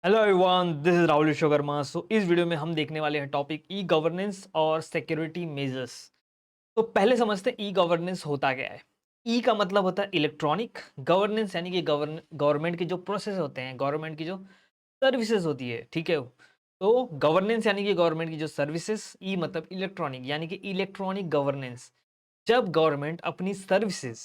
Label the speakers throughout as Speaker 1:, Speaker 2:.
Speaker 1: Hello everyone, this is Rahul Vishwakarma. इस video में हम देखने वाले हैं टॉपिक ई गवर्नेंस और सिक्योरिटी मेजर्स। तो पहले समझते हैं ई गवर्नेंस होता क्या है। ई का मतलब होता है इलेक्ट्रॉनिक, गवर्नेंस यानी कि गवर्नमेंट के जो प्रोसेस होते हैं, गवर्नमेंट की जो सर्विसेज होती है, ठीक है। तो गवर्नेंस यानी कि गवर्नमेंट की जो सर्विसेज, ई मतलब इलेक्ट्रॉनिक यानी कि इलेक्ट्रॉनिक गवर्नेंस। जब गवर्नमेंट अपनी सर्विसेज,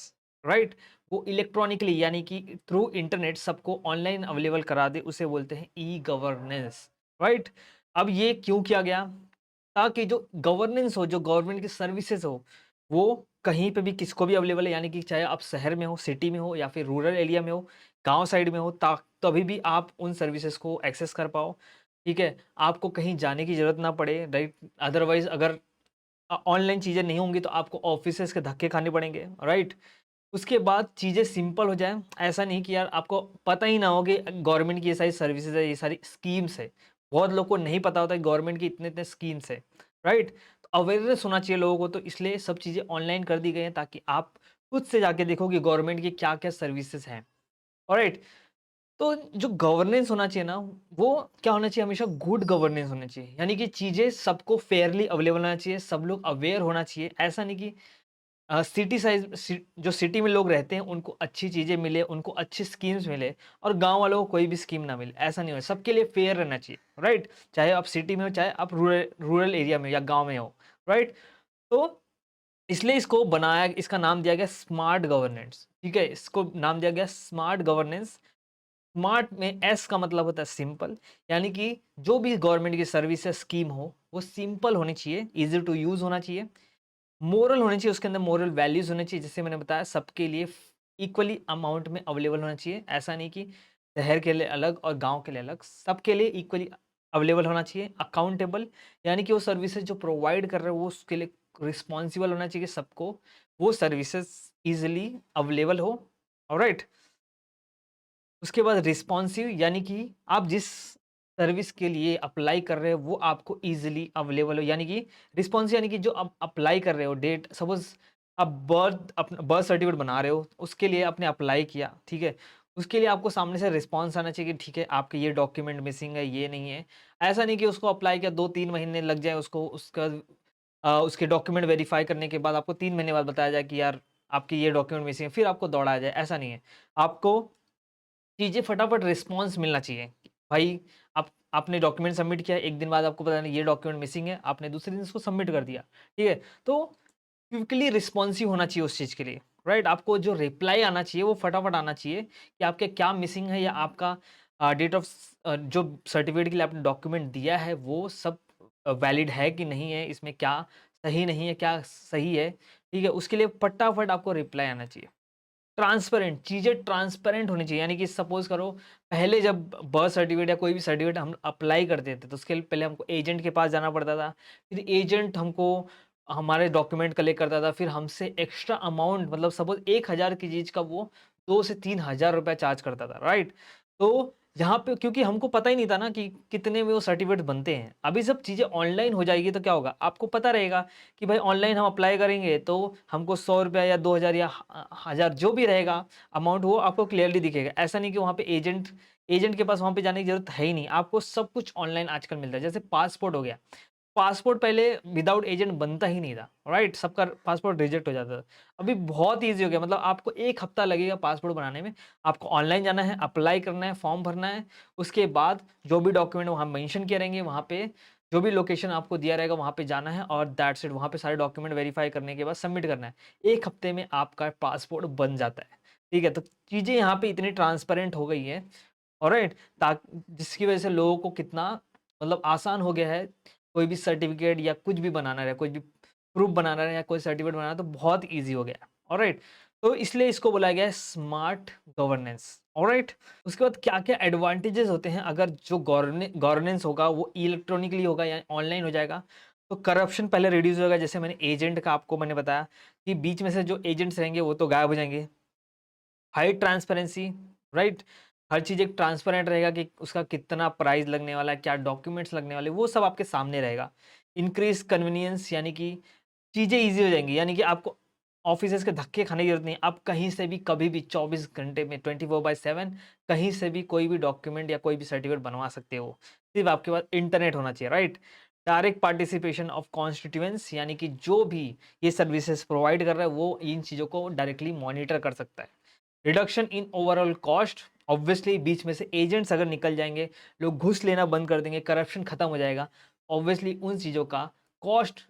Speaker 1: राइट, वो इलेक्ट्रॉनिकली यानी कि थ्रू इंटरनेट सबको ऑनलाइन अवेलेबल करा दे, उसे बोलते हैं ई गवर्नेंस, राइट। अब ये क्यों किया गया? ताकि जो गवर्नेंस हो, जो गवर्नमेंट की सर्विसेज हो, वो कहीं पे भी किसको भी अवेलेबल है, यानी कि चाहे आप शहर में हो, सिटी में हो या फिर रूरल एरिया में हो, गांव साइड में हो, तभी भी आप उन सर्विसेज को एक्सेस कर पाओ। ठीक है, आपको कहीं जाने की जरूरत ना पड़े, राइट। अदरवाइज अगर ऑनलाइन चीज़ें नहीं होंगी तो आपको ऑफिसेज़ के धक्के खाने पड़ेंगे, राइट? उसके बाद चीज़ें सिंपल हो जाएँ, ऐसा नहीं कि यार आपको पता ही ना हो कि गवर्नमेंट की ये सारी सर्विसेज़ है, ये सारी स्कीम्स है। बहुत लोग को नहीं पता होता है गवर्नमेंट की इतने-इतने स्कीम्स है, राइट? तो अवेयरनेस होना चाहिए लोगों को, तो इसलिए सब चीज़ें ऑनलाइन कर दी गई हैं ताकि आप खुद से जाके देखो कि गवर्नमेंट की क्या-क्या सर्विसेज़ हैं, ऑलराइट? तो जो गवर्नेंस होना चाहिए ना, वो क्या होना चाहिए? हमेशा गुड गवर्नेंस होना चाहिए। यानी कि चीज़ें सबको फेयरली अवेलेबल होना चाहिए, सब लोग अवेयर होना चाहिए। ऐसा नहीं कि सिटी साइज़ जो सिटी में लोग रहते हैं उनको अच्छी चीज़ें मिले, उनको अच्छी स्कीम्स मिले और गाँव वालों को कोई भी स्कीम ना मिले, ऐसा नहीं हो। सबके लिए फेयर रहना चाहिए, राइट? चाहे आप सिटी में हो, चाहे आप रूरल एरिया में या गाँव में हो, राइट? तो इसलिए इसको बनाया, इसका नाम दिया गया स्मार्ट गवर्नेंस, ठीक है? इसको नाम दिया गया स्मार्ट गवर्नेंस। स्मार्ट में एस का मतलब होता है सिंपल, यानी कि जो भी गवर्नमेंट की सर्विस या स्कीम हो, वो सिंपल होनी चाहिए, ईज़ी टू यूज़ होना चाहिए, मोरल होनी चाहिए, उसके अंदर मोरल वैल्यूज़ होने चाहिए, जैसे मैंने बताया सबके लिए इक्वली अमाउंट में अवेलेबल होना चाहिए। ऐसा नहीं कि शहर के लिए अलग और गाँव के लिए अलग, सबके लिए इक्वली अवेलेबल होना चाहिए। अकाउंटेबल यानी कि वो सर्विसेज़ जो प्रोवाइड कर रहे हो, वो उसके लिए रिस्पॉन्सिबल होना चाहिए सबको, वो सर्विसेज़ ईज़िली अवेलेबल हो, ऑलराइट? उसके बाद रिस्पॉन्सिव यानी कि आप जिस सर्विस के लिए अप्लाई कर रहे हो वो आपको ईज़िली अवेलेबल हो, यानी कि रिस्पॉन्सिव यानी कि जो आप अप्लाई कर रहे हो, डेट सपोज़ आप बर्थ सर्टिफिकेट बना रहे हो, उसके लिए आपने अप्लाई किया, ठीक है? उसके लिए आपको सामने से रिस्पॉन्स आना चाहिए कि ठीक है, आपके ये डॉक्यूमेंट मिसिंग है, ये नहीं है। ऐसा नहीं कि उसको अप्लाई किया 2-3 महीने लग जाए उसको, उसके डॉक्यूमेंट वेरीफाई करने के बाद आपको 3 महीने बाद बताया जाए कि यार आपके ये डॉक्यूमेंट मिसिंग है, फिर आपको दौड़ाया जाए, ऐसा नहीं है। आपको चीज़ें फटाफट रिस्पॉन्स मिलना चाहिए। भाई, आपने डॉक्यूमेंट सबमिट किया, 1 दिन बाद आपको पता नहीं ये डॉक्यूमेंट मिसिंग है, आपने दूसरे दिन इसको सबमिट कर दिया, ठीक है? तो क्विकली रिस्पॉन्सिव होना चाहिए उस चीज़ के लिए, राइट? आपको जो रिप्लाई आना चाहिए वो फटाफट आना चाहिए कि आपके क्या मिसिंग है, या आपका जो सर्टिफिकेट के लिए आपने डॉक्यूमेंट दिया है वो सब वैलिड है कि नहीं है, इसमें क्या सही नहीं है, क्या सही है, ठीक है? उसके लिए फटाफट आपको रिप्लाई आना चाहिए। ट्रांसपेरेंट, चीज़ें ट्रांसपेरेंट होनी चाहिए, यानी कि सपोज़ करो पहले जब बर्थ सर्टिफिकेट या कोई भी सर्टिफिकेट हम अप्लाई करते थे तो उसके लिए पहले हमको एजेंट के पास जाना पड़ता था। फिर एजेंट हमको हमारे डॉक्यूमेंट कलेक्ट करता था, फिर हमसे एक्स्ट्रा अमाउंट, मतलब सपोज़ 1000 की चीज़ का वो 2 से 3000 रुपए चार्ज करता था, राइट? तो यहाँ पे क्योंकि हमको पता ही नहीं था ना कि कितने में वो सर्टिफिकेट बनते हैं। अभी सब चीज़ें ऑनलाइन हो जाएगी तो क्या होगा? आपको पता रहेगा कि भाई ऑनलाइन हम अप्लाई करेंगे तो हमको ₹100 या 2000 या 1000 जो भी रहेगा अमाउंट, वो आपको क्लियरली दिखेगा। ऐसा नहीं कि वहाँ पे एजेंट एजेंट के पास वहाँ पे जाने की ज़रूरत है ही नहीं। आपको सब कुछ ऑनलाइन आजकल मिलता है। जैसे पासपोर्ट हो गया। पासपोर्ट पहले विदाउट एजेंट बनता ही नहीं था, राइट? सबका पासपोर्ट रिजेक्ट हो जाता था। अभी बहुत ईज़ी हो गया, मतलब आपको 1 हफ्ता लगेगा पासपोर्ट बनाने में। आपको ऑनलाइन जाना है, अप्लाई करना है, फॉर्म भरना है। उसके बाद जो भी डॉक्यूमेंट वहाँ मेंशन किए रहेंगे, वहाँ पे जो भी लोकेशन आपको दिया रहेगा वहाँ पे जाना है और दैट्स इट। वहाँ पे सारे डॉक्यूमेंट वेरीफाई करने के बाद सबमिट करना है। 1 हफ्ते में आपका पासपोर्ट बन जाता है, ठीक है? तो चीज़ें यहाँ पे इतनी ट्रांसपेरेंट हो गई हैं, ऑलराइट? जिसकी वजह से लोगों को कितना, मतलब आसान हो गया है, कोई भी सर्टिफ़िकेट या कुछ भी बनाना रहे, कोई भी प्रूफ़ बनाना रहे या कोई सर्टिफ़िकेट बनाना है तो बहुत ईज़ी हो गया है, ऑलराइट? तो इसलिए इसको बोला गया है स्मार्ट गवर्नेंस, ऑलराइट? उसके बाद क्या-क्या एडवांटेजेस होते हैं अगर जो गवर्नेंस होगा वो इलेक्ट्रॉनिकली होगा या ऑनलाइन हो जाएगा, तो करप्शन पहले रिड्यूस होगा। जैसे मैंने एजेंट का आपको मैंने बताया कि बीच में से जो एजेंट्स रहेंगे वो तो गायब हो जाएँगे। High transparency, right? हर चीज़ एक ट्रांसपेरेंट रहेगा कि उसका कितना प्राइस लगने वाला है, क्या डॉक्यूमेंट्स लगने वाले हैं, वो सब आपके सामने रहेगा। इंक्रीज़ कन्वीनियंस यानी कि चीज़ें ईज़ी हो जाएँगी, यानी कि आपको ऑफिसेज़ के धक्के खाने की ज़रूरत नहीं है। आप कहीं से भी, कभी भी 24 घंटे में 24/7 कहीं से भी कोई भी डॉक्यूमेंट या कोई भी सर्टिफ़िकेट बनवा सकते हो। सिर्फ़ आपके पास इंटरनेट होना चाहिए, right? Direct participation of constituents, यानी कि जो भी ये सर्विसेज़ प्रोवाइड कर रहा है, वो इन चीज़ों को डायरेक्टली मॉनिटर कर सकता है। Reduction in overall cost, obviously बीच में से एजेंट्स अगर निकल जाएँगे, लोग घूस लेना बंद कर देंगे, करप्शन खत्म हो जाएगा, ऑब्वियसली उन चीज़ों का कॉस्ट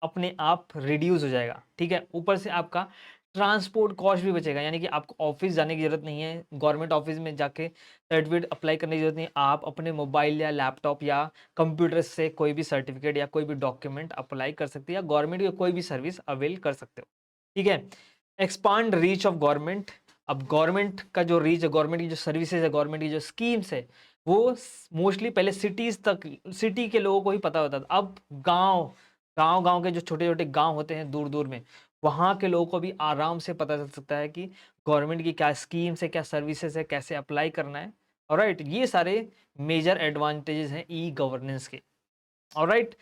Speaker 1: अपने आप रिड्यूस हो जाएगा, ठीक है? ऊपर से आपका ट्रांसपोर्ट कॉस्ट भी बचेगा, यानी कि आपको ऑफ़िस जाने की ज़रूरत नहीं है, गवर्नमेंट ऑफ़िस में जाके सर्टिफ़िकेट अप्लाई करने की ज़रूरत नहीं है। आप अपने मोबाइल या लैपटॉप या कंप्यूटर से कोई भी सर्टिफ़िकेट या कोई भी डॉक्यूमेंट अप्लाई कर सकते हैं या गवर्नमेंट की कोई भी सर्विस अवेल कर सकते हो, ठीक है? एक्सपांड रीच ऑफ गवर्नमेंट, अब गवर्नमेंट का जो रीच है, गवर्नमेंट की जो सर्विसेज है, गवर्नमेंट की जो स्कीम्स है, वो मोस्टली पहले सिटीज़ तक, सिटी के लोगों को ही पता होता था। अब गाँव के जो छोटे-छोटे गाँव होते हैं दूर-दूर में, वहाँ के लोगों को भी आराम से पता चल सकता है कि गवर्नमेंट की क्या स्कीम्स है, क्या सर्विसेज है, कैसे अप्लाई करना है। ऑलराइट, ये सारे मेजर एडवांटेजेस हैं ई गवर्नेंस के। ऑलराइट,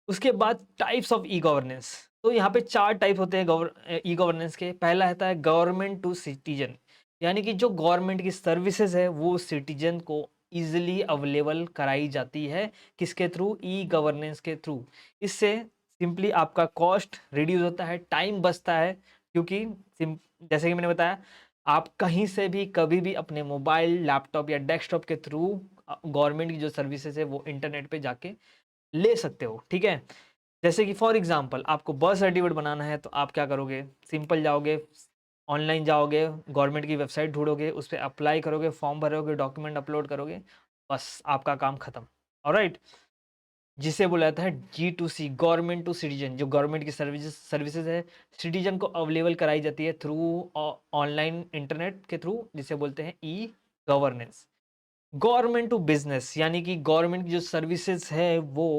Speaker 1: उसके बाद टाइप्स ऑफ ई गवर्नेंस, तो यहाँ पे 4 टाइप होते हैं ई गवर्नेंस के। पहला आता है गवर्नमेंट टू सिटीजन, यानी कि जो गवर्नमेंट की सर्विसेज है वो सिटीजन को इजीली अवेलेबल कराई जाती है, किसके थ्रू? ई गवर्नेंस के थ्रू। इससे सिंपली आपका कॉस्ट रिड्यूस होता है, टाइम बचता है, क्योंकि जैसे कि मैंने बताया, आप कहीं से भी कभी भी अपने मोबाइल, लैपटॉप या डेस्कटॉप के थ्रू गवर्नमेंट की जो सर्विसेज है वो इंटरनेट पे जाके ले सकते हो, ठीक है? जैसे कि फॉर एग्जांपल आपको बर्थ सर्टिफिकेट बनाना है, तो आप क्या करोगे? सिंपल जाओगे, ऑनलाइन जाओगे, गवर्नमेंट की वेबसाइट ढूँढोगे, उस पे अप्लाई करोगे, फॉर्म भरोगे, डॉक्यूमेंट अपलोड करोगे, बस आपका काम खत्म। ऑलराइट? जिसे बोला जाता है G2C, गवर्नमेंट टू सिटीजन, जो गवर्नमेंट की सर्विसेज है, सिटीजन को अवेलेबल कराई जाती है थ्रू ऑनलाइन इंटरनेट के थ्रू, जिसे बोलते हैं e governance. Government to business, यानी कि गवर्नमेंट की जो सर्विसेज है वो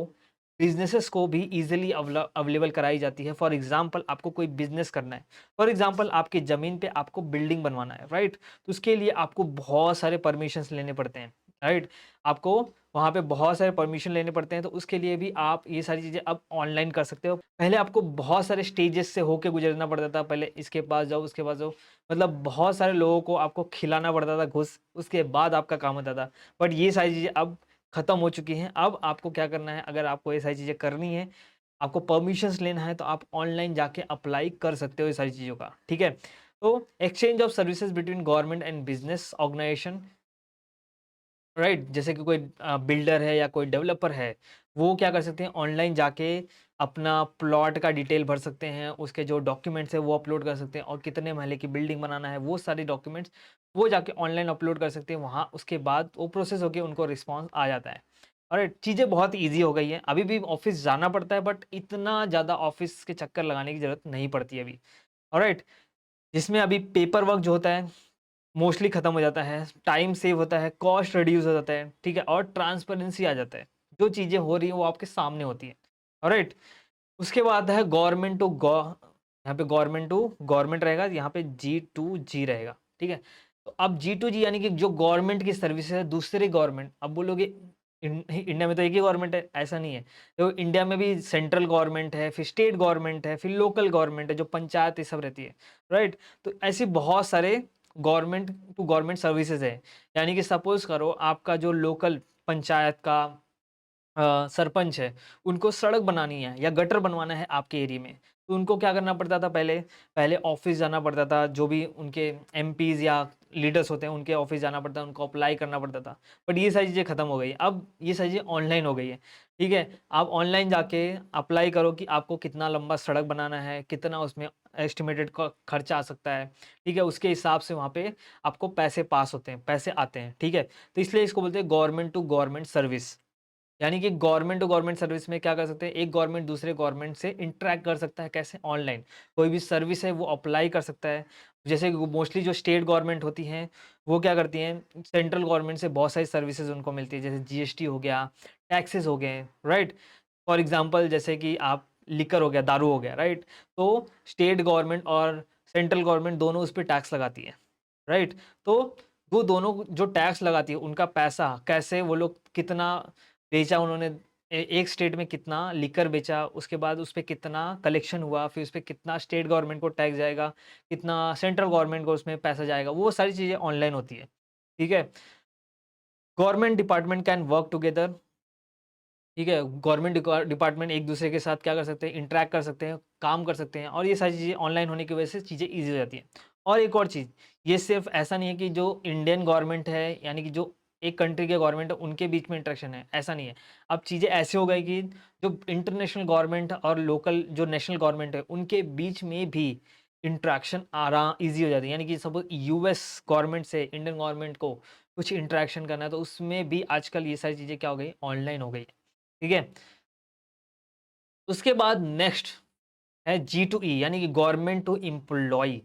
Speaker 1: बिजनेसेस को भी इजीली अवेलेबल कराई जाती है। फॉर एग्जांपल आपको कोई बिजनेस करना है, फॉर एग्जांपल आपकी ज़मीन पे आपको बिल्डिंग बनवाना है, राइट? तो उसके लिए आपको बहुत सारे परमिशंस लेने पड़ते हैं, राइट? आपको वहाँ पे बहुत सारे परमिशन लेने पड़ते हैं, तो उसके लिए भी आप ये सारी चीज़ें अब ऑनलाइन कर सकते हो। पहले आपको बहुत सारे स्टेजेस से होके गुजरना पड़ता था, पहले इसके पास जाओ, उसके पास जाओ, मतलब बहुत सारे लोगों को आपको खिलाना पड़ता था घूस, उसके बाद आपका काम होता था। बट ये सारी चीज़ें अब खत्म हो चुकी हैं। अब आपको क्या करना है, अगर आपको ये सारी चीज़ें करनी है, आपको परमिशंस लेना है, तो आप ऑनलाइन जाके अप्लाई कर सकते हो ये सारी चीज़ों का, ठीक है? तो exchange of services between government and business organisation, right? जैसे कि कोई बिल्डर है या कोई डेवलपर है, वो क्या कर सकते हैं, ऑनलाइन जाके अपना प्लॉट का डिटेल भर सकते हैं, उसके जो डॉक्यूमेंट्स है वो अपलोड कर सकते हैं, और कितने महले की बिल्डिंग बनाना है, वो सारे डॉक्यूमेंट्स वो जाके ऑनलाइन अपलोड कर सकते हैं वहाँ। उसके बाद वो प्रोसेस होके उनको रिस्पॉन्स आ जाता है। और चीज़ें बहुत ईजी हो गई हैं, अभी भी ऑफिस जाना पड़ता है, बट इतना ज़्यादा ऑफिस के चक्कर लगाने की ज़रूरत नहीं पड़ती है अभी। ऑलराइट, जिसमें अभी पेपर वर्क जो होता है मोस्टली खत्म हो जाता है, टाइम सेव होता है, कॉस्ट रिड्यूस हो जाता है, ठीक है? और ट्रांसपेरेंसी आ जाता है। जो चीज़ें हो रही हैं वो आपके सामने होती हैं। ऑलराइट? उसके बाद है गवर्नमेंट टू गॉ यहाँ पे गवर्नमेंट टू गवर्नमेंट रहेगा, यहाँ पे G2G रहेगा, ठीक है? तो अब G2G यानी कि जो गवर्नमेंट की सर्विसेज है, दूसरे गवर्नमेंट, अब बोलोगे इंडिया में तो एक ही गवर्नमेंट है, ऐसा नहीं है। तो इंडिया में भी सेंट्रल गवर्नमेंट है, फिर स्टेट गवर्नमेंट है, फिर लोकल गवर्नमेंट है, जो पंचायत ये सब रहती है, राइट? तो ऐसे बहुत सारे गवर्नमेंट टू गवर्नमेंट सर्विसेज है। यानी कि सपोज़ करो आपका जो लोकल पंचायत का सरपंच है, उनको सड़क बनानी है या गटर बनवाना है आपके एरिया में, तो उनको क्या करना पड़ता था पहले? पहले ऑफ़िस जाना पड़ता था, जो भी उनके एमपीज़ या लीडर्स होते हैं, उनके ऑफ़िस जाना पड़ता है, उनको अप्लाई करना पड़ता था। बट ये सारी चीज़ें खत्म हो गई, अब ये सारी चीज़ें ऑनलाइन हो गई है, ठीक है? आप ऑनलाइन जाके अप्लाई करो कि आपको कितना लंबा सड़क बनाना है, कितना उसमें एस्टिमेटेड क खर्चा आ सकता है, ठीक है? उसके हिसाब से वहाँ पे आपको पैसे पास होते हैं, पैसे आते हैं, ठीक है? तो इसलिए इसको बोलते हैं गवर्नमेंट टू गवर्नमेंट सर्विस। यानी कि गवर्नमेंट टू गवर्नमेंट सर्विस में क्या कर सकते हैं, एक गवर्नमेंट दूसरे गवर्नमेंट से इंटरैक्ट कर सकता है, कैसे? ऑनलाइन। कोई भी सर्विस है वो अप्लाई कर सकता है। जैसे मोस्टली जो स्टेट गवर्नमेंट होती हैं, वो क्या करती हैं, सेंट्रल गवर्नमेंट से बहुत सारी सर्विसेज उनको मिलती है, जैसे जीएसटी हो गया, टैक्सेस हो गए, राइट? फॉर एग्जांपल जैसे कि आप लिकर हो गया, दारू हो गया, राइट? तो स्टेट गवर्नमेंट और सेंट्रल गवर्नमेंट दोनों उस पे टैक्स लगाती है, राइट? तो वो दोनों जो टैक्स लगाती है, उनका पैसा कैसे वो लोग कितना बेचा उन्होंने, एक स्टेट में कितना लिकर बेचा, उसके बाद उस पे कितना कलेक्शन हुआ, फिर उस पे कितना स्टेट गवर्नमेंट को टैक्स जाएगा, कितना सेंट्रल गवर्नमेंट को उसमें पैसा जाएगा, वो सारी चीज़ें ऑनलाइन होती है, ठीक है? Government department can work together, ठीक है? गवर्नमेंट डिपार्टमेंट एक-दूसरे के साथ क्या कर सकते हैं, इंटरैक्ट कर सकते हैं, काम कर सकते हैं और ये सारी चीज़ें ऑनलाइन होने की वजह से चीज़ें ईज़ी हो जाती हैं। और एक और चीज़, ये सिर्फ़ ऐसा नहीं है कि जो इंडियन गवर्नमेंट है, यानी कि जो एक कंट्री के गवर्नमेंट है, उनके बीच में इंटरेक्शन है, ऐसा नहीं है। अब चीज़ें ऐसे हो गई कि जो इंटरनेशनल गवर्नमेंट और लोकल जो नेशनल गवर्नमेंट है, उनके बीच में भी इंटरैक्शन ईज़ी हो जाती है। यानी कि सपोज़ यूएस गवर्नमेंट से इंडियन गवर्नमेंट को कुछ इंटरैक्शन करना है, तो उसमें भी आजकल ये सारी चीज़ें क्या हो गई, ऑनलाइन हो गई। ठीक है? उसके बाद नेक्स्ट है जी टू ई, यानी कि गवर्नमेंट टू एम्प्लॉय।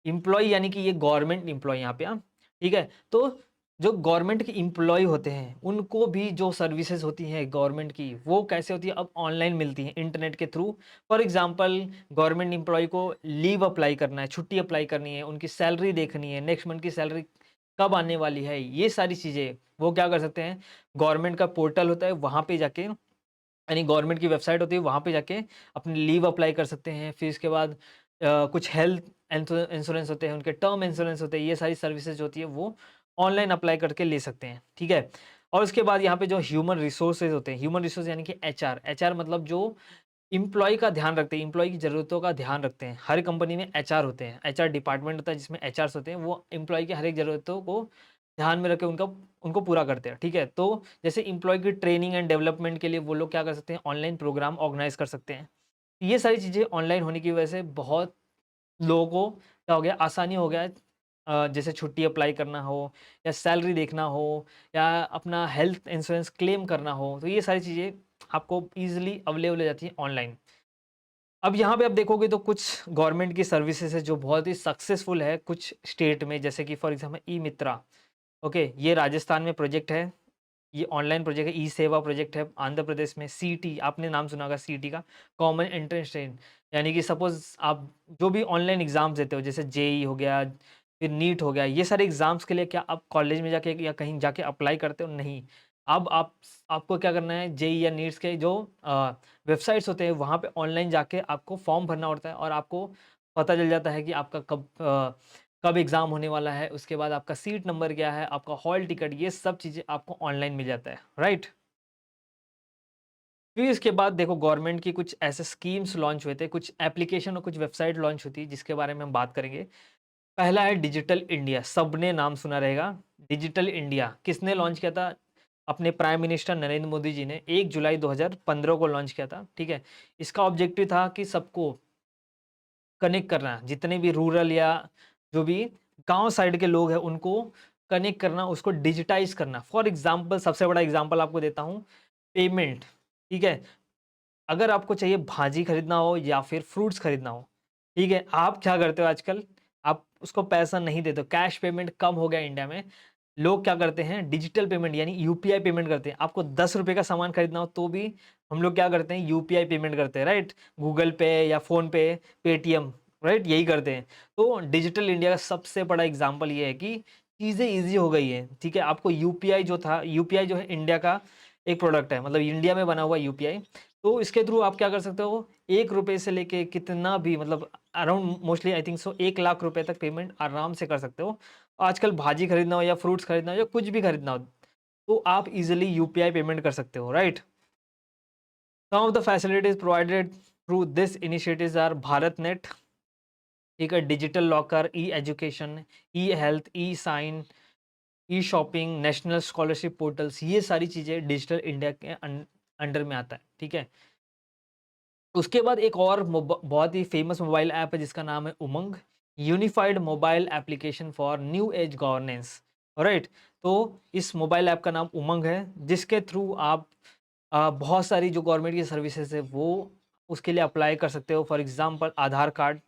Speaker 1: एम्प्लॉय यानी कि ये गवर्नमेंट एम्प्लॉय यहाँ पे, हाँ, ठीक है? तो जो गवर्नमेंट के एम्प्लॉय होते हैं, उनको भी जो सर्विसेज़ होती हैं गवर्नमेंट की, वो कैसे होती है, अब ऑनलाइन मिलती हैं इंटरनेट के through. For example government employ को लीव अप्लाई करना है, छुट्टी अप्लाई करनी है, उनकी सैलरी देखनी है, नेक्स्ट मंथ की सैलरी कब आने वाली है, ये सारी चीज़ें वो क्या कर सकते हैं, गवर्नमेंट का पोर्टल होता है, वहाँ पे जाके, यानी गवर्नमेंट की वेबसाइट होती है, वहाँ पे जाके अपनी लीव अप्लाई कर सकते हैं। फिर इसके बाद कुछ हेल्थ इंश्योरेंस होते हैं, उनके टर्म इंश्योरेंस होते हैं, ये सारी सर्विसेज होती है वो ऑनलाइन अप्लाई करके ले सकते हैं, ठीक है? और उसके बाद यहाँ पे जो ह्यूमन रिसोर्सेज होते हैं, ह्यूमन रिसोर्स यानी कि एचआर, एचआर मतलब जो एम्प्लॉयी का ध्यान रखते हैं, एम्प्लॉयी की ज़रूरतों का ध्यान रखते हैं। हर कंपनी में एचआर होते हैं, एचआर डिपार्टमेंट होता है जिसमें एचआर्स होते हैं, वो एम्प्लॉयी की हर एक ज़रूरतों को ध्यान में रख के उनका उनको पूरा करते हैं, ठीक है? तो जैसे एम्प्लॉयी की ट्रेनिंग एंड डेवलपमेंट के लिए वो लोग क्या कर सकते हैं, ऑनलाइन प्रोग्राम ऑर्गेनाइज़ कर सकते हैं। ये सारी चीज़ें ऑनलाइन होने की वजह से बहुत लोगों को क्या हो गया, आसानी हो गया है। जैसे छुट्टी अप्लाई करना हो या सैलरी देखना हो या अपना हेल्थ इंश्योरेंस क्लेम करना हो, तो ये सारी चीज़ें आपको ईज़िली अवेलेबल हो जाती हैं ऑनलाइन। अब यहाँ पे आप देखोगे तो कुछ गवर्नमेंट की सर्विसेज़ है जो बहुत ही सक्सेसफुल है कुछ स्टेट में, जैसे कि for example E Mitra, okay? ये राजस्थान में प्रोजेक्ट है। ये ऑनलाइन प्रोजेक्ट है, ई सेवा प्रोजेक्ट है आंध्र प्रदेश में। सीटी आपने नाम सुना होगा, सीटी का, कॉमन एंट्रेंस टेस्ट, यानी कि सपोज़ आप जो भी ऑनलाइन एग्ज़ाम्स देते हो, जैसे जेईई हो गया, फिर नीट हो गया, ये सारे एग्ज़ाम्स के लिए क्या आप कॉलेज में जाके या कहीं जाके अप्लाई करते हो? नहीं। अब आपको क्या करना है, जेईई या नीट्स के जो वेबसाइट्स होते हैं, वहाँ पे ऑनलाइन जाके आपको फॉर्म भरना होता है और आपको पता चल जाता है कि आपका कब एग्ज़ाम होने वाला है, उसके बाद आपका सीट नंबर क्या है, आपका हॉल टिकट, ये सब चीज़ें आपको ऑनलाइन मिल जाता है, राइट? फिर इसके बाद देखो गवर्नमेंट की कुछ ऐसे स्कीम्स लॉन्च हुए थे, कुछ एप्लीकेशन और कुछ वेबसाइट लॉन्च हुई थी जिसके बारे में हम बात करेंगे। पहला है डिजिटल इंडिया, सबने नाम सुना रहेगा। डिजिटल इंडिया किसने लॉन्च किया था? अपने प्राइम मिनिस्टर नरेंद्र मोदी जी ने 1 जुलाई 2015 को लॉन्च किया था, ठीक है? इसका ऑब्जेक्टिव था कि सबको कनेक्ट करना, जितने भी रूरल या जो भी गाँव साइड के लोग हैं, उनको कनेक्ट करना, उसको डिजिटाइज़ करना। फॉर एग्ज़ाम्पल सबसे बड़ा एग्ज़ाम्पल आपको देता हूँ, पेमेंट, ठीक है? अगर आपको चाहिए भाजी खरीदना हो या फिर फ्रूट्स खरीदना हो, ठीक है? आप क्या करते हो आजकल? आप उसको पैसा नहीं देते हो, कैश पेमेंट कम हो गया इंडिया में। लोग क्या करते हैं, डिजिटल पेमेंट यानी यूपीआई पेमेंट करते हैं। आपको ₹10 का सामान खरीदना हो तो भी हम लोग क्या करते हैं, यूपीआई पेमेंट करते हैं, राइट? गूगल पे या फ़ोन पे, पेटीएम, राइट? यही करते हैं। तो डिजिटल इंडिया का सबसे बड़ा एग्ज़ाम्पल ये है कि चीज़ें ईज़ी हो गई हैं, ठीक है? आपको यूपीआई जो था, यूपीआई जो है इंडिया का एक प्रोडक्ट है, मतलब इंडिया में बना हुआ यूपीआई। तो इसके थ्रू आप क्या कर सकते हो, ₹1 से लेके कितना भी, मतलब around mostly I think so 1 lakh रुपए तक पेमेंट आराम से कर सकते हो। आजकल भाजी खरीदना हो या फ्रूट्स खरीदना हो या कुछ भी खरीदना हो, तो आप ईज़िली यूपीआई पेमेंट कर सकते हो, right? Some of the facilities provided through this initiatives are Bharat net, ठीक है? Digital locker, e education, e health, e sign, e shopping, national scholarship portals, ये सारी चीज़ें डिजिटल इंडिया के अंडर में आता है, ठीक है? उसके बाद एक और बहुत ही फेमस मोबाइल ऐप है जिसका नाम है Umang, unified mobile application for new age governance, right? तो इस मोबाइल ऐप का नाम उमंग है, जिसके थ्रू आप बहुत सारी जो गवर्नमेंट की सर्विसेज है वो उसके लिए अप्लाई कर सकते हो। फॉर एग्जांपल आधार कार्ड,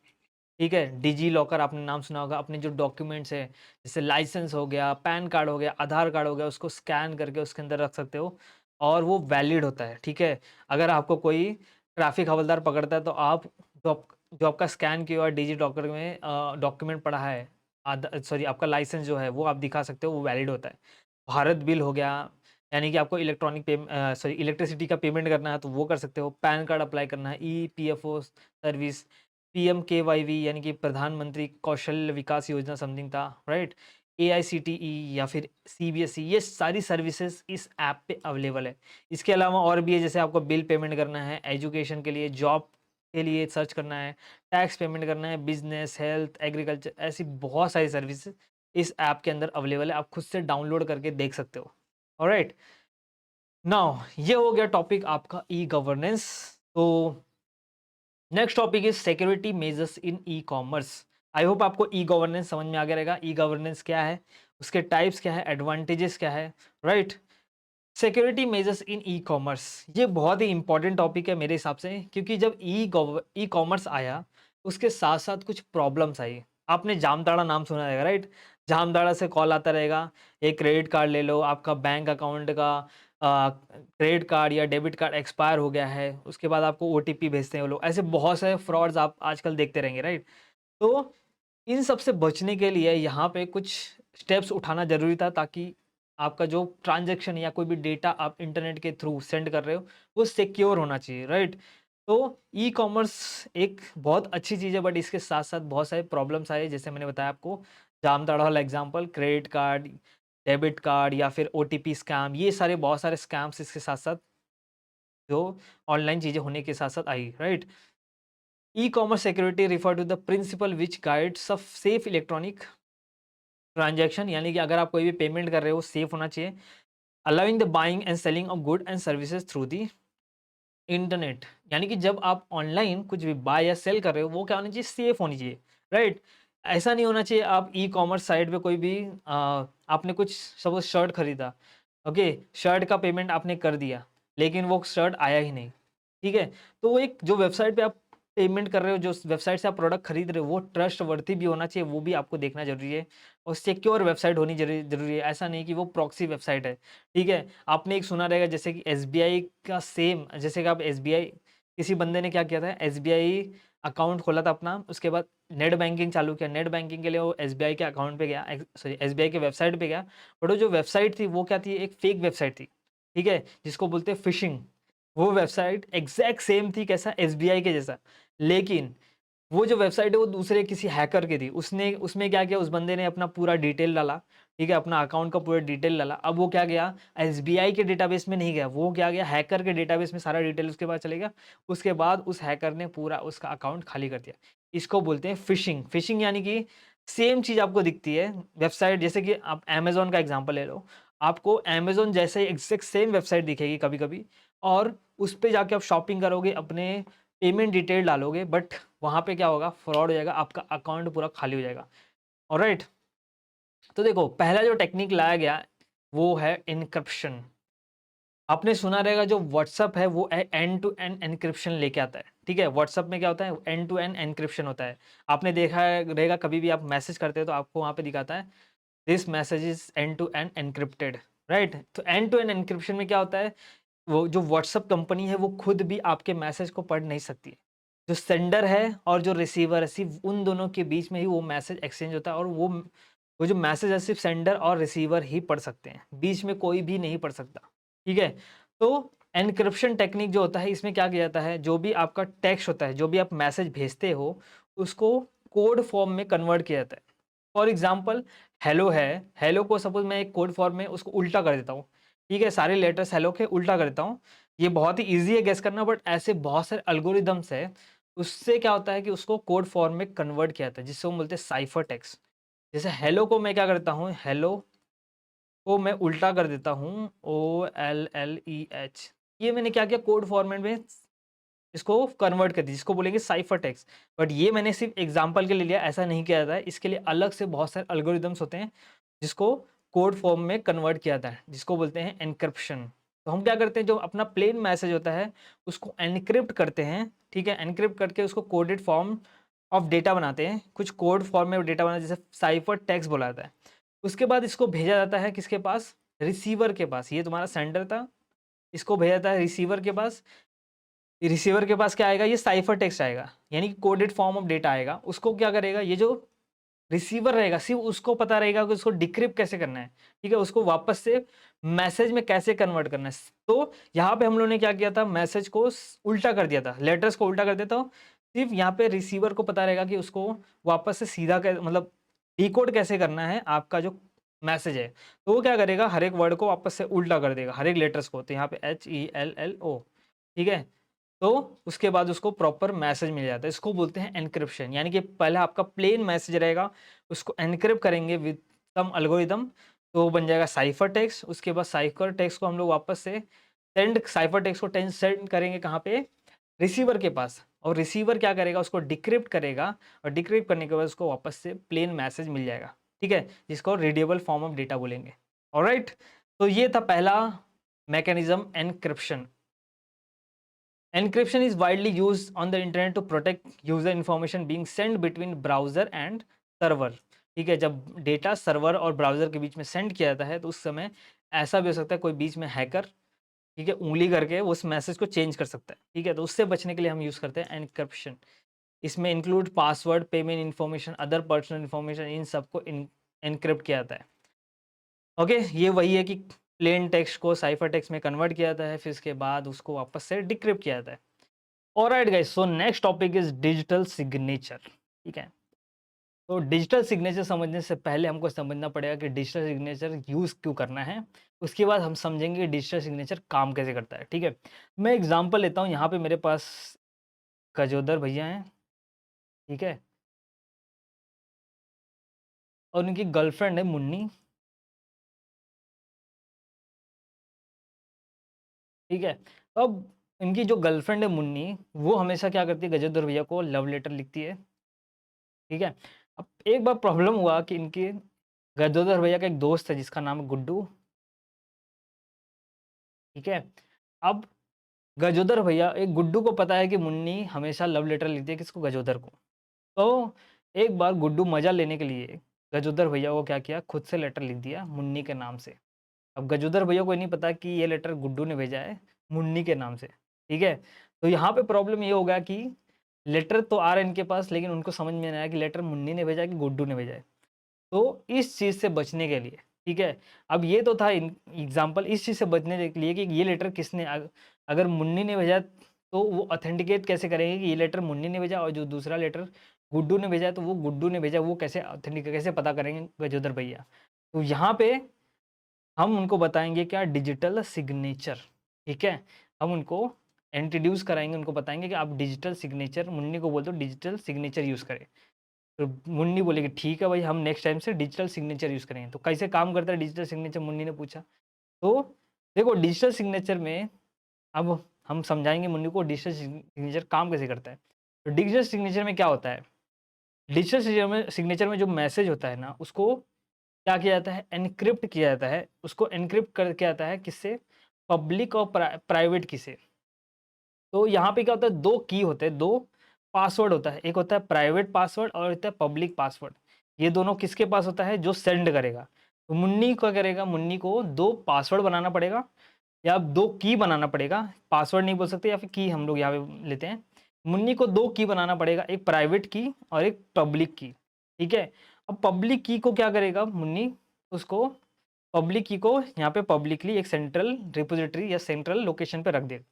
Speaker 1: ठीक है? डिजी लॉकर आपने नाम सुना होगा, अपने जो डॉक्यूमेंट्स है, जैसे लाइसेंस हो गया, पैन कार्ड हो गया, आधार कार्ड हो गया, उसको स्कैन करके उसके अंदर रख सकते हो और वो वैलिड होता है, ठीक है? अगर आपको कोई ट्रैफिक हवलदार पकड़ता है तो आप जो आपका स्कैन किया हुआ डिजी लॉकर में डॉक्यूमेंट पड़ा है, सॉरी आपका लाइसेंस जो है वो आप दिखा सकते हो, वो वैलिड होता है। भारत बिल हो गया, यानी कि आपको इलेक्ट्रिसिटी का पेमेंट करना है तो वो कर सकते हो। पैन कार्ड अप्लाई करना है, ईपीएफओ सर्विस, पीएमकेवाईवी यानी कि प्रधानमंत्री कौशल विकास योजना समथिंग था, राइट? एआईसीटीई या फिर सीबीएसई, ये सारी सर्विसेज इस ऐप पे अवेलेबल है। इसके अलावा और भी है, जैसे आपको बिल पेमेंट करना है, एजुकेशन के लिए, जॉब के लिए सर्च करना है, टैक्स पेमेंट करना है, बिजनेस, हेल्थ, एग्रीकल्चर, ऐसी बहुत सारी सर्विसेज इस ऐप के अंदर अवेलेबल है। आप खुद से डाउनलोड करके देख सकते हो। ऑलराइट, नाउ ये हो गया टॉपिक आपका ई गवर्नेंस। तो next topic is security measures in e commerce. I hope आपको ई गवर्नेंस समझ में आ गया रहेगा। ई गवर्नेंस क्या है, उसके टाइप्स क्या है, एडवांटेजेस क्या है, right? Security measures in e commerce, ये बहुत ही इंपॉर्टेंट टॉपिक है मेरे हिसाब से, क्योंकि जब ई कॉमर्स आया उसके साथ साथ कुछ प्रॉब्लम्स आई। आपने जामताड़ा नाम सुना रहेगा, राइट? जामताड़ा से कॉल आता रहेगा, एक क्रेडिट कार्ड ले लो, आपका बैंक अकाउंट का क्रेडिट कार्ड या डेबिट कार्ड एक्सपायर हो गया है, उसके बाद आपको ओटीपी भेजते हैं वो लोग। ऐसे बहुत सारे फ्रॉड्स आप आजकल देखते रहेंगे, राइट? तो इन सब से बचने के लिए यहाँ पे कुछ स्टेप्स उठाना ज़रूरी था, ताकि आपका जो ट्रांज़ैक्शन या कोई भी डेटा आप इंटरनेट के थ्रू सेंड कर रहे हो, वो सिक्योर होना चाहिए, राइट? तो ई-कॉमर्स एक बहुत अच्छी चीज़ है, बट इसके साथ-साथ बहुत सारे प्रॉब्लम्स आए, जैसे मैंने बताया आपको, जामताड़ा वाला example, credit card, debit card या फिर ओटीपी स्कैम, ये सारे बहुत सारे स्कैम्स इसके साथ-साथ जो ऑनलाइन चीज़ें होने के साथ-साथ आई, right? E commerce security refer to the principle which guides a safe electronic transaction, यानी कि अगर आप कोई भी पेमेंट कर रहे हो, सेफ होना चाहिए। Allowing the buying and selling of good and services through the internet, यानी कि जब आप ऑनलाइन कुछ भी बाय या सेल कर रहे हो, वो क्या होनी चाहिए, सेफ होनी चाहिए, राइट? ऐसा नहीं होना चाहिए आप ई कॉमर्स साइट पे कोई भी आपने कुछ सपोज शर्ट खरीदा, ओके, शर्ट का पेमेंट आपने कर दिया, लेकिन वो शर्ट आया ही नहीं, ठीक है? तो वो एक जो वेबसाइट पे आप पेमेंट कर रहे हो, जो वेबसाइट से आप प्रोडक्ट खरीद रहे हो, वो ट्रस्ट वर्दी भी होना चाहिए, वो भी आपको देखना जरूरी है। और सिक्योर वेबसाइट होनी जरूरी है, ऐसा नहीं कि वो प्रॉक्सी वेबसाइट है, ठीक है? आपने एक सुना रहेगा, जैसे कि एसबीआई का सेम, जैसे कि आप एसबीआई, किसी बंदे ने क्या किया था, एसबीआई अकाउंट खोला था अपना, उसके बाद नेट बैंकिंग चालू किया, नेट बैंकिंग के लिए वो एसबीआई के अकाउंट पे गया, सॉरी एसबीआई के वेबसाइट पे गया, बट वो जो वेबसाइट थी वो क्या थी, एक फेक वेबसाइट थी, ठीक है, जिसको बोलते हैं फिशिंग। वो वेबसाइट एग्जैक्ट सेम थी, कैसा, एसबीआई के जैसा, लेकिन वो जो वेबसाइट है वो दूसरे किसी हैकर की थी। उसने उसमें क्या किया, उस बंदे ने अपना पूरा डिटेल डाला, ठीक है, अपना अकाउंट का पूरा डिटेल डाला। अब वो क्या गया, एसबीआई के डेटाबेस में नहीं गया, वो क्या गया, हैकर के डेटाबेस में सारा डिटेल उसके पास चले गया। उसके बाद उस हैकर ने पूरा उसका अकाउंट खाली कर दिया। इसको बोलते हैं फिशिंग। फिशिंग यानी कि सेम चीज़ आपको दिखती है वेबसाइट, जैसे कि आप अमेज़न का एग्ज़ाम्पल ले लो, आपको अमेज़न जैसे एग्ज़ैक्ट सेम वेबसाइट दिखेगी कभी-कभी, और उस पे जाके आप शॉपिंग करोगे, अपने पेमेंट डिटेल डालोगे, बट वहाँ पे क्या होगा, फ्रॉड हो जाएगा, आपका अकाउंट पूरा खाली हो जाएगा। ऑलराइट, तो देखो पहला जो टेक्निक लाया गया वो है एन्क्रिप्शन। आपने सुना रहेगा, जो व्हाट्सअप है वो एंड टू एंड एन्क्रिप्शन लेके आता है, ठीक है? व्हाट्सअप में क्या होता है, एंड टू एंड एन्क्रिप्शन होता है। आपने देखा रहेगा, कभी भी आप मैसेज करते हो तो आपको वहाँ पे दिखाता है this message is end to end encrypted, right? तो एंड टू एंड एन्क्रिप्शन में क्या होता है, वो जो व्हाट्सएप कंपनी है वो खुद भी आपके मैसेज को पढ़ नहीं सकती है। जो सेंडर है और जो रिसीवर है, सिर्फ उन दोनों के बीच में ही वो मैसेज एक्सचेंज होता है, और वो जो मैसेज है सिर्फ सेंडर और रिसीवर ही पढ़ सकते हैं, बीच में कोई भी नहीं पढ़ सकता, ठीक है? तो एन्क्रिप्शन टेक्निक जो होता है, इसमें क्या किया जाता है, जो भी आपका टेक्स्ट होता है, जो भी आप मैसेज भेजते हो, उसको कोड फॉर्म में कन्वर्ट किया जाता है। फॉर एग्जाम्पल, हेलो है, हेलो को सपोज मैं एक कोड फॉर्म में उसको उल्टा कर देता हूँ, ठीक है, सारे लेटर्स हेलो के उल्टा कर देता हूँ। ये बहुत ही ईज़ी है गेस करना, बट ऐसे बहुत सारे एल्गोरिदम्स है, उससे क्या होता है कि उसको कोड फॉर्म में कन्वर्ट किया जाता है, जिसको हम बोलते हैं साइफर टेक्स्ट। जैसे हेलो को मैं क्या करता हूँ, हेलो को मैं उल्टा कर देता हूँ, OLLEH, ये मैंने क्या किया, कोड फॉर्मेट में इसको कन्वर्ट कर दी, जिसको बोलेंगे साइफर टेक्स्ट। बट ये मैंने सिर्फ एग्जांपल के लिए लिया, ऐसा नहीं किया जाता है, इसके लिए अलग से बहुत सारे एल्गोरिदम्स होते हैं, जिसको कोड फॉर्म में कन्वर्ट किया जाता है, जिसको बोलते हैं एनक्रिप्शन। तो हम क्या करते हैं, जो अपना प्लेन मैसेज होता है उसको एनक्रिप्ट करते हैं, ठीक है, एनक्रिप्ट करके उसको कोडेड फॉर्म ऑफ डेटा बनाते हैं, कुछ कोड फॉर्म में डेटा बनाते हैं, जैसे साइफर टेक्स्ट बोला जाता है। उसके बाद इसको भेजा जाता है किसके पास, रिसीवर के पास। ये तुम्हारा सेंडर था, इसको भेजा जाता है रिसीवर के पास। रिसीवर के पास क्या आएगा, ये साइफर टेक्स्ट आएगा, यानी कि कोडेड फॉर्म ऑफ डेटा आएगा। उसको क्या करेगा, ये जो रिसीवर रहेगा, सिर्फ उसको पता रहेगा कि उसको डिक्रिप्ट कैसे करना है, ठीक है, उसको वापस से मैसेज में कैसे कन्वर्ट करना है। तो यहाँ पे हम लोगों ने क्या किया था, मैसेज को उल्टा कर दिया था, लेटर्स को उल्टा कर दिया था। सिर्फ यहाँ पे रिसीवर को पता रहेगा कि उसको वापस से सीधा मतलब डिकोड कैसे करना है आपका जो मैसेज है। तो वो क्या करेगा, हर एक वर्ड को वापस से उल्टा कर देगा, हर एक लेटर्स को। तो यहाँ पे HELLO, ठीक है। तो उसके बाद उसको प्रॉपर मैसेज मिल जाता है, इसको बोलते हैं एनक्रिप्शन। यानी कि पहले आपका प्लेन मैसेज रहेगा, उसको एनक्रिप्ट करेंगे विद सम एल्गोरिदम, तो वो बन जाएगा साइफर टेक्स्ट। उसके बाद साइफर टेक्स्ट को हम लोग वापस से साइफर टेक्स्ट को सेंड करेंगे कहाँ पे, रिसीवर के पास। और रिसीवर क्या करेगा, उसको डिक्रिप्ट करेगा, और डिक्रिप्ट करने के बाद उसको वापस से प्लेन मैसेज मिल जाएगा, ठीक है, जिसको रीडेबल फॉर्म ऑफ डेटा बोलेंगे। ऑलराइट, तो ये था पहला mechanism, encryption. Encryption is widely used on the internet to protect user information being sent between browser and server। ठीक है, जब डेटा सर्वर और ब्राउजर के बीच में सेंड किया जाता है तो उस समय ऐसा भी हो सकता है कोई बीच में हैकर, ठीक है, उंगली करके उस मैसेज को चेंज कर सकता है, ठीक है। तो उससे बचने के लिए हम यूज़ करते हैं एनक्रिप्शन। इसमें include password, payment information, other personal information, इन सबको एनक्रिप्ट किया जाता है। ओके, ये वही है कि प्लेन टेक्स्ट को साइफर टेक्स्ट में कन्वर्ट किया जाता है, फिर उसके बाद उसको वापस से डिक्रिप्ट किया जाता है। Alright guys, so next topic is digital signature, ठीक है। तो डिजिटल सिग्नेचर समझने से पहले हमको समझना पड़ेगा कि डिजिटल सिग्नेचर यूज क्यों करना है। उसके बाद हम समझेंगे कि डिजिटल सिग्नेचर काम कैसे करता है, ठीक है। मैं एग्जांपल लेता हूँ, यहाँ पे मेरे पास गजोदर भैया हैं, ठीक है, और उनकी गर्लफ्रेंड है मुन्नी, ठीक है। तो अब इनकी जो गर्लफ्रेंड है मुन्नी, वो हमेशा क्या करती है, गजोदर भैया को लव लेटर लिखती है, ठीक है। अब एक बार प्रॉब्लम हुआ कि इनके गजोदर भैया का एक दोस्त है जिसका नाम है गुड्डू, ठीक है। अब गजोदर भैया, एक गुड्डू को पता है कि मुन्नी हमेशा लव लेटर लिखती है किसको, गजोदर को। तो एक बार गुड्डू मजा लेने के लिए गजोदर भैया को क्या किया, खुद से लेटर लिख दिया मुन्नी के नाम से। अब गजोदर भैया को ये नहीं पता कि ये लेटर गुड्डू ने भेजा है मुन्नी के नाम से, ठीक है। तो यहाँ पे प्रॉब्लम ये होगा कि लेटर तो आ रहा है इनके पास, लेकिन उनको समझ में नहीं आया कि लेटर मुन्नी ने भेजा है कि गुड्डू ने भेजा है। तो इस चीज़ से बचने के लिए, ठीक है, अब ये तो था एग्जाम्पल, इस चीज़ से बचने के लिए कि ये लेटर किसने अगर मुन्नी ने भेजा तो वो ऑथेंटिकेट कैसे करेंगे कि ये लेटर मुन्नी ने भेजा, और जो दूसरा लेटर गुड्डू ने भेजा तो वो गुड्डू ने भेजा, वो कैसे ऑथेंटिकेट कैसे पता करेंगे गजोदर भैया। तो यहाँ पे हम उनको बताएंगे क्या, डिजिटल सिग्नेचर, ठीक है। हम उनको इंट्रोड्यूस कराएंगे, उनको बताएंगे कि आप डिजिटल सिग्नेचर, मुन्नी को बोल दो डिजिटल सिग्नेचर यूज़ करें। तो मुन्नी बोलेगी ठीक है भाई, हम नेक्स्ट टाइम से डिजिटल सिग्नेचर यूज़ करेंगे। तो कैसे काम करता है डिजिटल सिग्नेचर, मुन्नी ने पूछा। तो देखो डिजिटल सिग्नेचर में अब हम समझाएंगे मुन्नी को डिजिटल सिग्नेचर काम कैसे करता है। तो डिजिटल सिग्नेचर में क्या होता है, डिजिटल सिग्नेचर में जो मैसेज होता है ना, उसको क्या किया जाता है, एनक्रिप्ट किया जाता है। उसको एनक्रिप्ट करके आता है किससे, पब्लिक और प्राइवेट की से। तो यहाँ पे क्या होता है, दो की होते हैं, दो पासवर्ड होता है, एक होता है प्राइवेट पासवर्ड और होता है पब्लिक पासवर्ड। ये दोनों किसके पास होता है, जो सेंड करेगा। तो मुन्नी क्या करेगा, मुन्नी को दो पासवर्ड बनाना पड़ेगा या दो की बनाना पड़ेगा, पासवर्ड नहीं बोल सकते, या फिर की हम लोग यहाँ पे लेते हैं। मुन्नी को दो की बनाना पड़ेगा, एक प्राइवेट की और एक पब्लिक की, ठीक है। अब पब्लिक की को क्या करेगा मुन्नी, उसको पब्लिक की को यहाँ पे पब्लिकली एक सेंट्रल रिपोजिटरी या सेंट्रल लोकेशन पे रख देगा,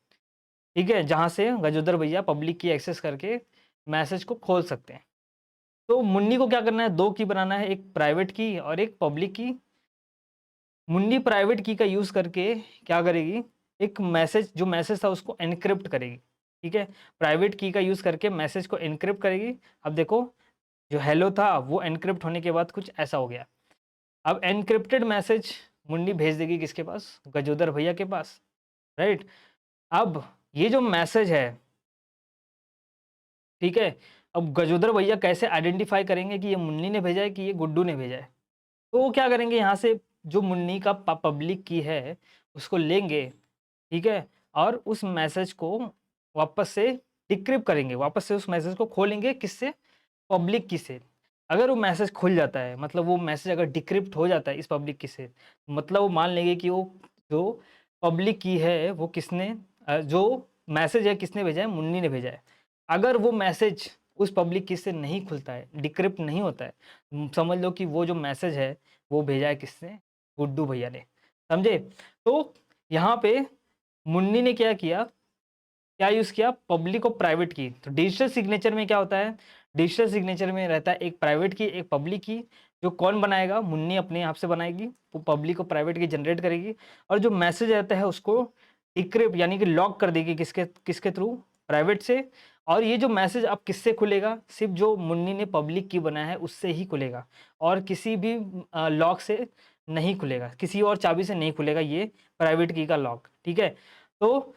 Speaker 1: ठीक है, जहाँ से गजोदर भैया पब्लिक की एक्सेस करके मैसेज को खोल सकते हैं। तो मुन्नी को क्या करना है, दो की बनाना है, एक प्राइवेट की और एक पब्लिक की। मुन्नी प्राइवेट की का यूज़ करके क्या करेगी, एक मैसेज, जो मैसेज था उसको एनक्रिप्ट करेगी, ठीक है। प्राइवेट की का यूज़ करके मैसेज को एनक्रिप्ट करेगी। अब देखो जो हेलो था वो एनक्रिप्ट होने के बाद कुछ ऐसा हो गया। अब एनक्रिप्टेड मैसेज मुन्नी भेज देगी किसके पास, गजोदर भैया के पास, राइट। अब ये जो मैसेज है, ठीक है, अब गजोदर भैया कैसे आइडेंटिफाई करेंगे कि ये मुन्नी ने भेजा है कि ये गुड्डू ने भेजा है। तो वो क्या करेंगे, यहाँ से जो मुन्नी का पब्लिक की है उसको लेंगे, ठीक है, और उस मैसेज को वापस से डिक्रिप्ट करेंगे, वापस से उस मैसेज को खोलेंगे किससे, पब्लिक की से। अगर वो मैसेज खुल जाता है, मतलब वो मैसेज अगर डिक्रिप्ट हो जाता है इस पब्लिक की से, मतलब वो मान लेंगे कि वो जो पब्लिक की है वो किसने जो मैसेज है किसने भेजा है, मुन्नी ने भेजा है। अगर वो मैसेज उस पब्लिक की से नहीं खुलता है, डिक्रिप्ट नहीं होता है। समझ लो कि वो जो मैसेज है वो भेजा है किसने? गुड्डू भैया ने, समझे? तो यहाँ पे मुन्नी ने क्या किया, क्या यूज़ किया? पब्लिक और प्राइवेट की। तो डिजिटल सिग्नेचर में क्या होता है? डिजिटल सिग्नेचर में रहता है एक प्राइवेट की, एक पब्लिक की। जो कौन बनाएगा? मुन्नी अपने आप से बनाएगी, वो पब्लिक और प्राइवेट की जनरेट करेगी, और जो मैसेज रहता है उसको डिक्रिप्ट यानी कि लॉक कर देगी किसके किसके थ्रू? प्राइवेट से। और ये जो मैसेज अब किससे खुलेगा? सिर्फ जो मुन्नी ने पब्लिक की बनाया है उससे ही खुलेगा, और किसी भी लॉक से नहीं खुलेगा, किसी और चाबी से नहीं खुलेगा ये प्राइवेट की का लॉक, ठीक है? तो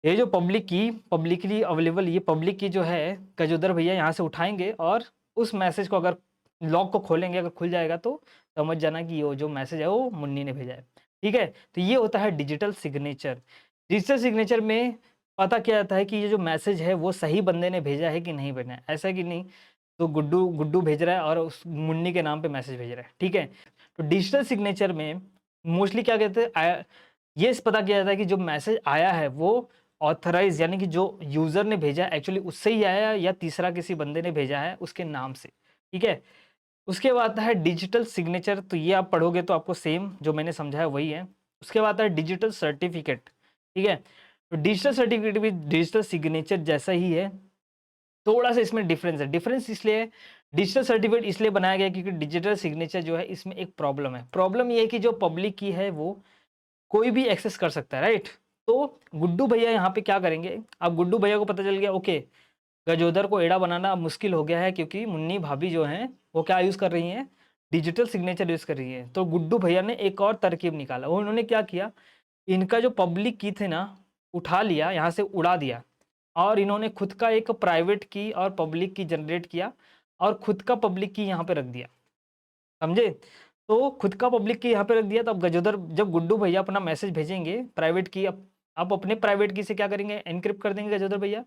Speaker 1: ये जो पब्लिक की, पब्लिकली अवेलेबल ये पब्लिक की जो है, गजोदर भैया यहाँ से उठाएँगे और उस मैसेज को अगर लॉक को खोलेंगे, अगर खुल जाएगा तो समझ जाना कि वो जो मैसेज है वो मुन्नी ने भेजा है। ठीक है? तो ये होता है डिजिटल सिग्नेचर। डिजिटल सिग्नेचर में पता क्या जाता है कि ये जो मैसेज है वो सही बंदे ने भेजा है कि नहीं भेजा है। ऐसा है कि नहीं, तो गुड्डू गुड्डू भेज रहा है और उस मुन्नी के नाम पे मैसेज भेज रहा है। ठीक है? तो डिजिटल सिग्नेचर में मोस्टली क्या कहते हैं, ये पता किया जाता है कि जो मैसेज आया है वो ऑथराइज़ यानी कि जो यूज़र ने भेजा है एक्चुअली उससे ही आया है या तीसरा किसी बंदे ने भेजा है उसके नाम से, ठीक है? उसके बाद आता है डिजिटल सिग्नेचर, तो ये आप पढ़ोगे तो आपको सेम जो मैंने समझाया वही है। उसके बाद आता है डिजिटल सर्टिफ़िकेट, ठीक है? तो डिजिटल सर्टिफ़िकेट भी डिजिटल सिग्नेचर जैसा ही है, थोड़ा-सा इसमें डिफ़रेंस है। डिफ़रेंस इसलिए है, डिजिटल सर्टिफ़िकेट इसलिए बनाया गया है क्योंकि डिजिटल सिग्नेचर जो है इसमें एक प्रॉब्लम है। प्रॉब्लम ये है कि जो पब्लिक की है वो कोई भी एक्सेस कर सकता है, राइट? तो गुड्डू भैया यहाँ पे क्या करेंगे, अब गुड्डू भैया को पता चल गया ओके, गजोदर को एड़ा बनाना अब मुश्किल हो गया है क्योंकि मुन्नी भाभी जो हैं वो क्या यूज़ कर रही हैं, डिजिटल सिग्नेचर यूज़ कर रही हैं। तो गुड्डू भैया ने एक और तरकीब निकाला, वो उन्होंने क्या किया, इनका जो पब्लिक की थे ना, उठा लिया, यहाँ से उड़ा दिया, और इन्होंने खुद का एक प्राइवेट की और पब्लिक की जनरेट किया और खुद का पब्लिक की यहाँ पे रख दिया, समझे? तो खुद का पब्लिक की यहाँ पे रख दिया, तो अब गजोदर जब गुड्डू भैया अपना मैसेज भेजेंगे प्राइवेट की, अब अपने प्राइवेट की से क्या करेंगे, एनक्रिप्ट कर देंगे गजोदर भैया,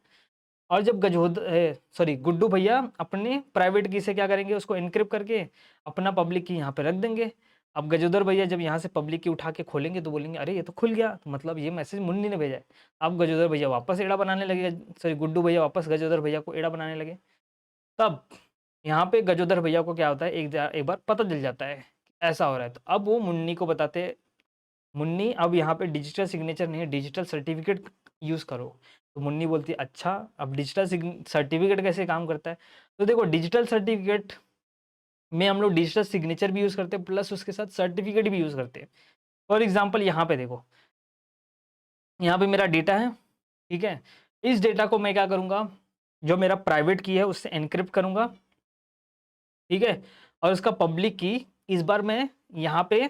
Speaker 1: और जब सॉरी गुड्डू भैया अपने प्राइवेट की से क्या करेंगे, उसको एनक्रिप्ट करके अपना पब्लिक की यहाँ पे रख देंगे। अब गजोदर भैया जब यहाँ से पब्लिक की उठा के खोलेंगे तो बोलेंगे अरे ये तो खुल गया, तो मतलब ये मैसेज मुन्नी ने भेजा है। अब गजोदर भैया वापस एड़ा बनाने लगे, सॉरी गुड्डू भैया वापस गजोदर भैया को एड़ा बनाने लगे। तब यहाँ पे गजोदर भैया को क्या होता है, एक बार पता चल जाता है कि ऐसा हो रहा है, तो अब वो मुन्नी को बताते, मुन्नी अब यहाँ पे डिजिटल सिग्नेचर नहीं है, डिजिटल सर्टिफिकेट यूज़ करो। तो मुन्नी बोलती है अच्छा, अब डिजिटल सर्टिफिकेट कैसे काम करता है? तो देखो डिजिटल सर्टिफिकेट में हम लोग डिजिटल सिग्नेचर भी यूज़ करते हैं प्लस उसके साथ सर्टिफिकेट भी यूज़ करते हैं। फॉर एग्ज़ाम्पल यहाँ पे देखो, यहाँ पे मेरा डेटा है, ठीक है? इस डेटा को मैं क्या करूँगा, जो मेरा प्राइवेट की है उससे एनक्रिप्ट करूँगा, ठीक है? और उसका पब्लिक की इस बार मैं यहाँ पे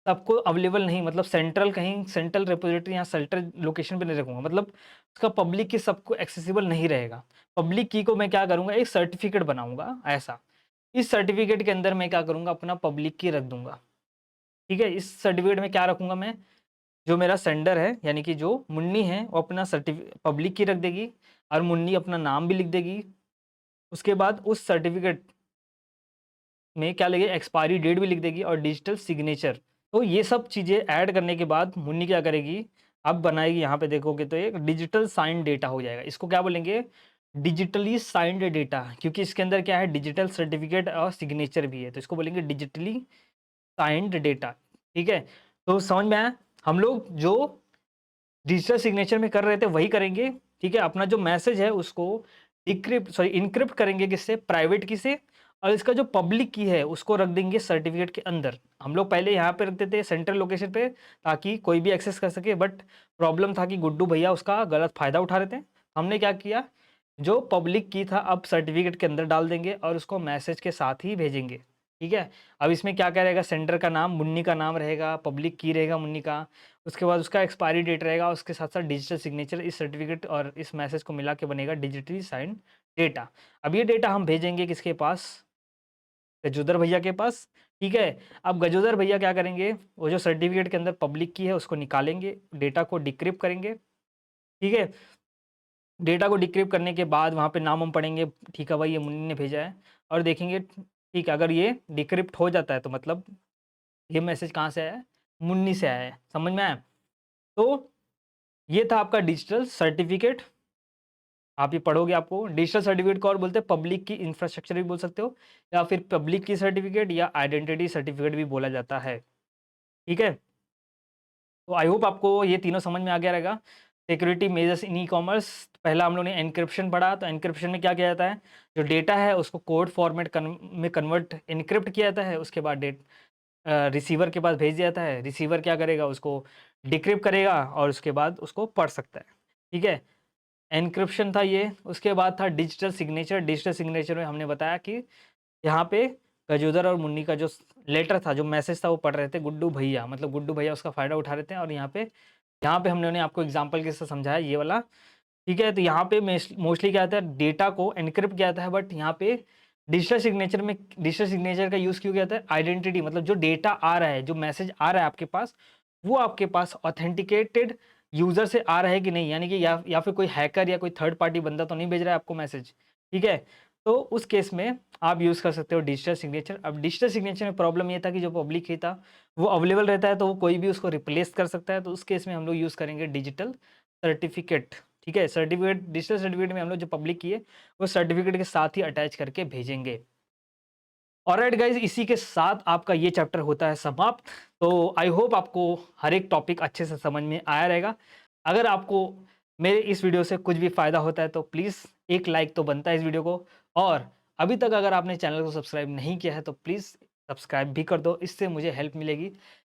Speaker 1: सबको अवेलेबल नहीं, मतलब सेंट्रल कहीं सेंट्रल रिपॉजिटरी या सेंट्रल लोकेशन पे नहीं रखूँगा, मतलब उसका पब्लिक की सबको एक्सेसिबल नहीं रहेगा। पब्लिक की को मैं क्या करूँगा, एक सर्टिफ़िकेट बनाऊँगा ऐसा। इस सर्टिफ़िकेट के अंदर मैं क्या करूँगा, अपना पब्लिक की रख दूँगा, ठीक है? इस सर्टिफ़िकेट में क्या रखूँगा मैं, जो मेरा सेंडर है यानी कि जो मुन्नी है वो अपना पब्लिक की रख देगी और मुन्नी अपना नाम भी लिख देगी। उसके बाद उस सर्टिफ़िकेट में क्या लगेगा, एक्सपायरी डेट भी लिख देगी और डिजिटल सिग्नेचर। तो ये सब चीज़ें ऐड करने के बाद मुन्नी क्या करेगी, अब बनाएगी, यहाँ पे देखोगे तो एक डिजिटल साइंड डेटा हो जाएगा। इसको क्या बोलेंगे, डिजिटली साइंड डेटा, क्योंकि इसके अंदर क्या है, डिजिटल सर्टिफिकेट और सिग्नेचर भी है, तो इसको बोलेंगे डिजिटली साइंड डेटा, ठीक है? तो समझ में आया? हम लोग जो डिजिटल सिग्नेचर में कर रहे थे वही करेंगे, ठीक है? अपना जो मैसेज है उसको इनक्रिप्ट करेंगे किससे, प्राइवेट की से, और इसका जो पब्लिक की है उसको रख देंगे सर्टिफिकेट के अंदर। हम लोग पहले यहाँ पे रखते थे सेंट्रल लोकेशन पे ताकि कोई भी एक्सेस कर सके, बट प्रॉब्लम था कि गुड्डू भैया उसका गलत फ़ायदा उठा रहे थे। हमने क्या किया, जो पब्लिक की था अब सर्टिफिकेट के अंदर डाल देंगे और उसको मैसेज के साथ ही भेजेंगे, ठीक है? अब इसमें क्या-क्या रहेगा, सेंडर का नाम, मुन्नी का नाम रहेगा, पब्लिक की रहेगा मुन्नी का, उसके बाद उसका एक्सपायरी डेट रहेगा, उसके साथ-साथ डिजिटल सिग्नेचर, इस सर्टिफिकेट और इस मैसेज को मिला के बनेगा डिजिटली साइंड डेटा। अब ये डेटा हम भेजेंगे किसके पास, गजोदर भैया के पास, ठीक है? अब गजोदर भैया क्या करेंगे, वो जो सर्टिफिकेट के अंदर पब्लिक की है उसको निकालेंगे, डेटा को डिक्रिप्ट करेंगे, ठीक है? डेटा को डिक्रिप्ट करने के बाद वहाँ पे नाम हम पढ़ेंगे, ठीक है भाई ये मुन्नी ने भेजा है, और देखेंगे ठीक है, अगर ये डिक्रिप्ट हो जाता है तो मतलब ये मैसेज कहाँ से आया है, मुन्नी से आया है, समझ में आया? तो ये था आपका डिजिटल सर्टिफिकेट। आप ये पढ़ोगे आपको डिजिटल सर्टिफिकेट को और बोलते हैं पब्लिक की इंफ्रास्ट्रक्चर भी बोल सकते हो या फिर पब्लिक की सर्टिफिकेट या आइडेंटिटी सर्टिफिकेट भी बोला जाता है। ठीक है? तो आई होप आपको ये तीनों समझ में आ गया रहेगा। सिक्योरिटी मेजर्स इन ई-कॉमर्स, पहला हम लोगों ने एन्क्रिप्शन पढ़ा, तो एन्क्रिप्शन में क्या किया जाता है, जो डेटा है उसको कोड फॉर्मेट में कन्वर्ट एन्क्रिप्ट किया जाता है, उसके बाद रिसीवर के पास भेज दिया जाता है। रिसीवर क्या करेगा, उसको डिक्रिप्ट करेगा और उसके बाद उसको पढ़ सकता है। ठीक है? एन्क्रिप्शन था ये। उसके बाद था डिजिटल सिग्नेचर। डिजिटल सिग्नेचर में हमने बताया कि यहाँ पे गजोदर और मुन्नी का जो लेटर था, जो मैसेज था, वो पढ़ रहे थे गुड्डू भैया, मतलब गुड्डू भैया उसका फ़ायदा उठा रहे थे। और यहाँ पे हमने आपको एग्जांपल के साथ समझाया ये वाला। ठीक है? तो यहाँ पे मोस्टली क्या होता है, डेटा को एन्क्रिप्ट किया जाता है, बट यहाँ पे डिजिटल सिग्नेचर का यूज़ क्यों किया जाता है, आइडेंटिटी, मतलब जो डेटा आ रहा है, जो मैसेज आ रहा है आपके पास, वो आपके पास ऑथेंटिकेटेड यूज़र से आ रहा है कि नहीं, यानी कि या फिर कोई हैकर या कोई थर्ड पार्टी बंदा तो नहीं भेज रहा है आपको मैसेज। ठीक है? तो उस केस में आप यूज़ कर सकते हो डिजिटल सिग्नेचर। अब डिजिटल सिग्नेचर में प्रॉब्लम ये था कि जो पब्लिक की था, वो अवेलेबल रहता है, तो वो कोई भी उसको रिप्लेस कर सकता है। तो उस केस में हम लोग यूज़ करेंगे डिजिटल सर्टिफिकेट। ठीक है? सर्टिफिकेट, डिजिटल सर्टिफिकेट में हम लोग जो पब्लिक की है, वो सर्टिफिकेट के साथ ही अटैच करके भेजेंगे। ऑलराइट गाइज़, इसी के साथ आपका ये चैप्टर होता है समाप्त। तो आई होप आपको हर एक टॉपिक अच्छे से समझ में आया रहेगा। अगर आपको मेरे इस वीडियो से कुछ भी फ़ायदा होता है तो प्लीज़ एक लाइक तो बनता है इस वीडियो को, और अभी तक अगर आपने चैनल को सब्सक्राइब नहीं किया है तो प्लीज़ सब्सक्राइब भी कर दो। इससे मुझे हेल्प मिलेगी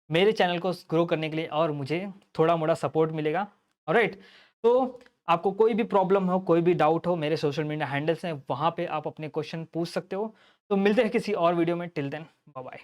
Speaker 1: मेरे चैनल को ग्रो करने के लिए, और मुझे थोड़ा-मोड़ा सपोर्ट मिलेगा। ऑलराइट? तो आपको कोई भी प्रॉब्लम हो, कोई भी डाउट हो, मेरे सोशल मीडिया हैंडल्स हैं, वहाँ पे आप अपने क्वेश्चन पूछ सकते हो। तो मिलते हैं किसी और वीडियो में, टिल देन बाय बाय।